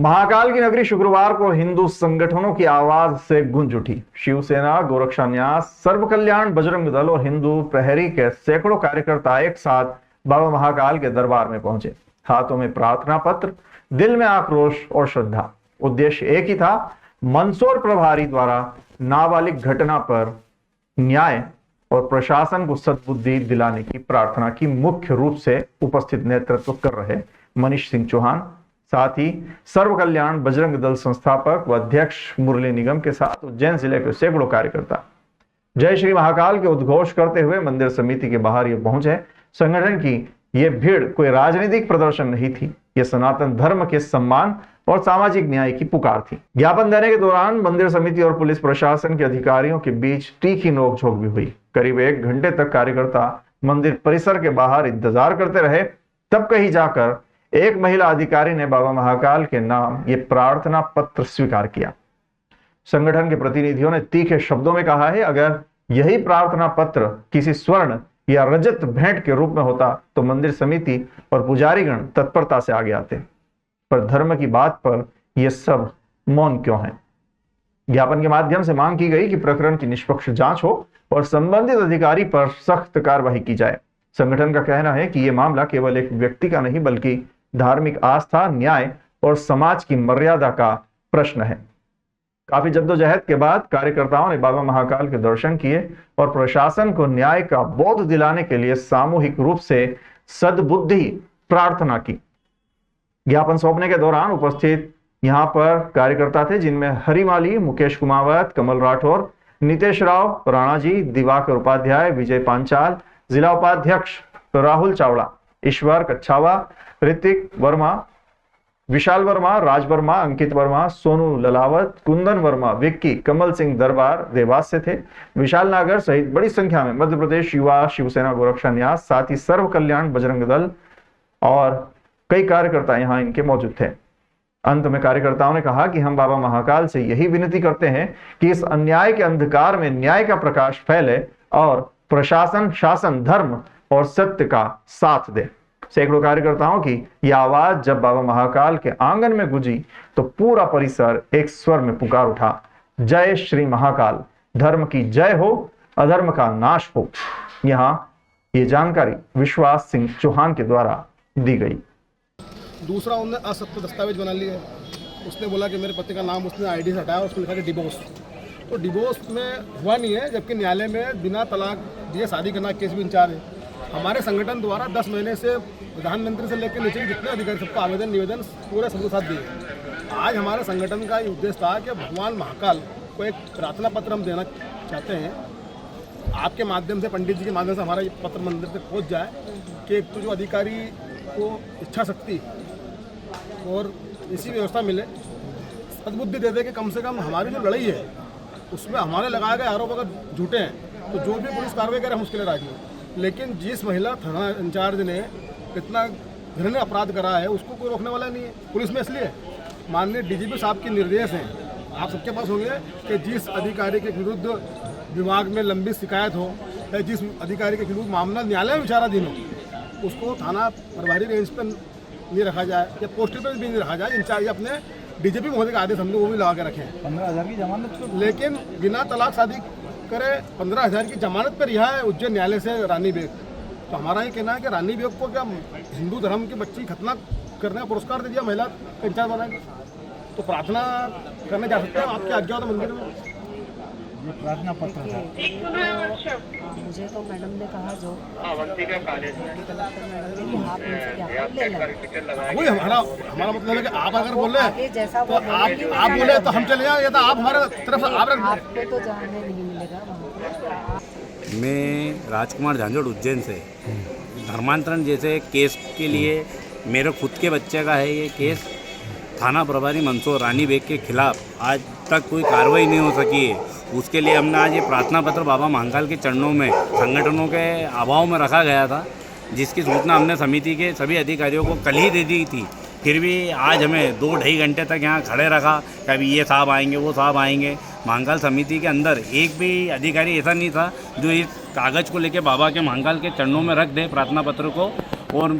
महाकाल की नगरी शुक्रवार को हिंदू संगठनों की आवाज से गूंज उठी। शिवसेना, गोरक्षा न्यास, सर्व कल्याण, बजरंग दल और हिंदू प्रहरी के सैकड़ों कार्यकर्ता एक साथ बाबा महाकाल के दरबार में पहुंचे। हाथों में प्रार्थना पत्र, दिल में आक्रोश और श्रद्धा। उद्देश्य एक ही था, मंदसौर प्रभारी द्वारा नाबालिग घटना पर न्याय और प्रशासन को सद्बुद्धि दिलाने की प्रार्थना की। मुख्य रूप से उपस्थित नेतृत्व कर रहे मनीष सिंह चौहान, साथ ही सर्व कल्याण बजरंग दल संस्थापक व अध्यक्ष मुरली निगम के साथ उज्जैन जिले के सैकड़ों कार्यकर्ता जय श्री महाकाल के उद्घोष करते हुए मंदिर समिति के बाहर ये पहुंचे। संगठन की ये भीड़ कोई राजनीतिक प्रदर्शन नहीं थी, ये सनातन धर्म के सम्मान और सामाजिक न्याय की पुकार थी। ज्ञापन देने के दौरान मंदिर समिति और पुलिस प्रशासन के अधिकारियों के बीच तीखी नोकझोंक भी हुई। करीब 1 घंटे तक कार्यकर्ता मंदिर परिसर के बाहर इंतजार करते रहे। तब कहीं जाकर एक महिला अधिकारी ने बाबा महाकाल के नाम ये प्रार्थना पत्र स्वीकार किया। संगठन के प्रतिनिधियों ने तीखे शब्दों में कहा है, अगर यही प्रार्थना पत्र किसी स्वर्ण या रजत भेंट के रूप में होता तो मंदिर समिति और पुजारीगण तत्परता से आगे आते, पर धर्म की बात पर यह सब मौन क्यों है। ज्ञापन के माध्यम से मांग की गई कि प्रकरण की निष्पक्ष जांच हो और संबंधित अधिकारी पर सख्त कार्रवाई की जाए। संगठन का कहना है कि यह मामला केवल एक व्यक्ति का नहीं बल्कि धार्मिक आस्था, न्याय और समाज की मर्यादा का प्रश्न है। काफी जद्दोजहद के बाद कार्यकर्ताओं ने बाबा महाकाल के दर्शन किए और प्रशासन को न्याय का बोध दिलाने के लिए सामूहिक रूप से सद्बुद्धि प्रार्थना की। ज्ञापन सौंपने के दौरान उपस्थित यहां पर कार्यकर्ता थे जिनमें हरिमाली, मुकेश कुमावत, कमल राठौर, नितेश राव, राणा जी, दिवाकर उपाध्याय, विजय पांचाल, जिला उपाध्यक्ष राहुल चावड़ा, ईश्वर कच्छावा, ऋतिक वर्मा, विशाल वर्मा, राज वर्मा, अंकित वर्मा, सोनू ललावत, कुंदन वर्मा, विक्की, कमल सिंह दरबार देवास से थे। विशाल नागर सहित बड़ी संख्या में मध्य प्रदेश युवा शिवसेना गोरक्षा न्यास, साथ ही सर्व कल्याण बजरंग दल और कई कार्यकर्ता यहां इनके मौजूद थे। अंत में कार्यकर्ताओं ने कहा कि हम बाबा महाकाल से यही विनती करते हैं कि इस अन्याय के अंधकार में न्याय का प्रकाश फैले और प्रशासन, शासन, धर्म और सत्य का साथ दे। सैकड़ों कार्यकर्ताओं की यह आवाज जब बाबा महाकाल के आंगन में गूंजी तो पूरा परिसर एक स्वर में पुकार उठा, जय श्री महाकाल, धर्म की जय हो, अधर्म का नाश हो। यहाँ ये जानकारी विश्वास सिंह चौहान के द्वारा दी गई। दूसरा, उन्होंने असत्य दस्तावेज बना लिए। उसने बोला कि मेरे पति का नाम उसने आईडी से हटाया, उसको लिखा कि डिवोर्स। तो डिवोर्स में हुआ नहीं है, जबकि न्यायालय में बिना तलाक दिए शादी करना केस भी इंचार्ज है। हमारे संगठन द्वारा 10 महीने से प्रधानमंत्री से लेकर नीचे जितने अधिकारी सबको आवेदन निवेदन पूरे सबके साथ दिए। आज हमारे संगठन का ये उद्देश्य था कि भगवान महाकाल को एक प्रार्थना पत्र हम देना चाहते हैं। आपके माध्यम से, पंडित जी के माध्यम से हमारा ये पत्र मंदिर तक पहुँच जाए कि एक तो जो अधिकारी को इच्छा शक्ति और इसी व्यवस्था मिले, सद्बुद्धि दे दे कि कम से कम हमारी जो लड़ाई है उसमें हमारे लगाए गए आरोप अगर झूठे हैं तो जो भी पुलिस कार्रवाई करे हम उसके लिए राजी हैं। लेकिन जिस महिला थाना इंचार्ज ने इतना घृण्य अपराध करा है उसको कोई रोकने वाला नहीं है। पुलिस में इसलिए माननीय डीजीपी साहब के निर्देश हैं, आप सबके पास होंगे, कि जिस अधिकारी के विरुद्ध विभाग में लंबी शिकायत हो या जिस अधिकारी के विरुद्ध मामला न्यायालय में विचाराधीन हो उसको थाना प्रभारी रेंज पर नहीं रखा जाए या पोस्टल पर भी नहीं रखा जाए। इंचार्ज अपने डीजीपी महोदय का आदेश हमने वो भी लगा के रखे हैं। 15,000 की जमानत, लेकिन बिना तलाक शादी करे 15,000 की जमानत पर रिहा है उज्जैन न्यायालय से रानी बेग। तो हमारा ये कहना है कि रानी बेग को क्या हिंदू धर्म की बच्ची खतना करने का पुरस्कार दे दिया, महिला इंचार्ज बनाएंगे तो प्रार्थना करने जा सकते हैं आपकी आज्ञा हो तो मंदिर में। ये प्रार्थना पत्र था। मुझे तो मैडम ने कहा जो वही हमारा मतलब है कि आप अगर बोले जैसा तो आप बोले तो हम चले जाए, या तो आप हमारे तरफ से आप आपको तो जाने नहीं मिलेगा। मैं राजकुमार झांझोड़ उज्जैन से। धर्मांतरण जैसे केस के लिए मेरे खुद के बच्चे का है ये केस। थाना प्रभारी मंदसौर रानी बेग के खिलाफ आज तक कोई कार्रवाई नहीं हो सकी है। उसके लिए हमने आज ये प्रार्थना पत्र बाबा महाकाल के चरणों में संगठनों के अभाव में रखा गया था, जिसकी सूचना हमने समिति के सभी अधिकारियों को कल ही दे दी थी। फिर भी आज हमें 2-2.5 घंटे तक यहाँ खड़े रखा, कभी ये साहब आएंगे, वो साहब आएंगे। महाकाल समिति के अंदर एक भी अधिकारी ऐसा नहीं था जो इस कागज़ को लेके बाबा के महाकाल के चरणों में रख दे प्रार्थना पत्र को और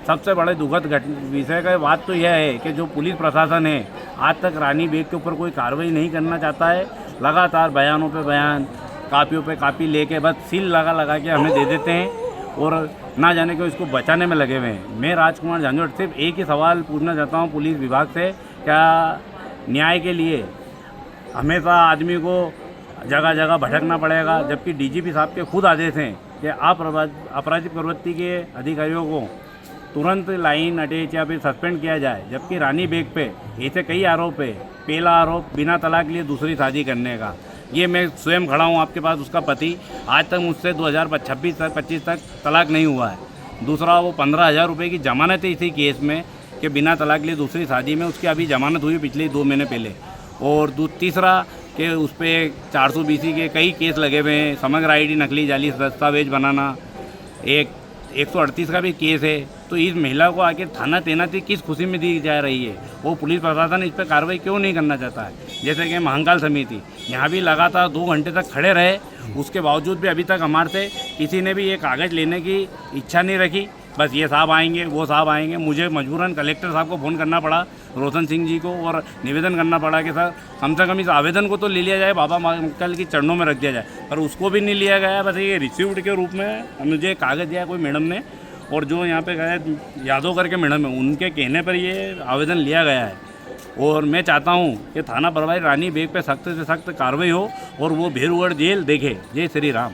सबसे बड़े दुखद विषय का बात तो यह है कि जो पुलिस प्रशासन है आज तक रानी बेग के ऊपर कोई कार्रवाई नहीं करना चाहता है। लगातार बयानों पे बयान, कापियों पे कापी लेके बस सील लगा के हमें दे देते हैं और ना जाने क्यों इसको बचाने में लगे हुए हैं। मैं राजकुमार झांझोट सिर्फ एक ही सवाल पूछना चाहता हूँ पुलिस विभाग से, क्या न्याय के लिए हमेशा आदमी को जगह जगह भटकना पड़ेगा, जबकि डीजीपी साहब के खुद आदेश हैं कि आपराधिक प्रवृत्ति के अधिकारियों को तुरंत लाइन अटैच या फिर सस्पेंड किया जाए। जबकि रानी बेग पे ऐसे कई आरोप है। पहला आरोप बिना तलाक लिए दूसरी शादी करने का, ये मैं स्वयं खड़ा हूँ आपके पास, उसका पति आज तक मुझसे 2026 तक तलाक नहीं हुआ है। दूसरा वो 15,000 रुपये की जमानत है इसी केस में कि बिना तलाक लिए दूसरी शादी में, उसकी अभी जमानत हुई पिछले 2 महीने पहले। और तीसरा कि उस पर 420 के कई केस लगे हुए हैं, समग्र आईडी नकली जाली दस्तावेज बनाना, एक 138 का भी केस है। तो इस महिला को आखिर थाना तैनाती किस खुशी में दी जा रही है? वो पुलिस प्रशासन इस पर कार्रवाई क्यों नहीं करना चाहता है? जैसे कि महाकाल समिति यहाँ भी लगातार 2 घंटे तक खड़े रहे, उसके बावजूद भी अभी तक हमारे से किसी ने भी ये कागज़ लेने की इच्छा नहीं रखी। बस ये साहब आएंगे, वो साहब आएंगे। मुझे मजबूरन कलेक्टर साहब को फ़ोन करना पड़ा, रोशन सिंह जी को, और निवेदन करना पड़ा कि सर कम से कम इस आवेदन को तो ले लिया जाए, बाबा महाकाल की चरणों में रख दिया जाए। पर उसको भी नहीं लिया गया। बस ये रिसीव्ड के रूप में मुझे कागज़ दिया कोई मैडम ने, और जो यहाँ पे गए यादव करके मैडम है, उनके कहने पर ये आवेदन लिया गया है। और मैं चाहता हूँ कि थाना प्रभारी रानी बेग पे सख्त से सख्त कार्रवाई हो और वो भेरुगढ़ जेल देखे। जय श्री राम।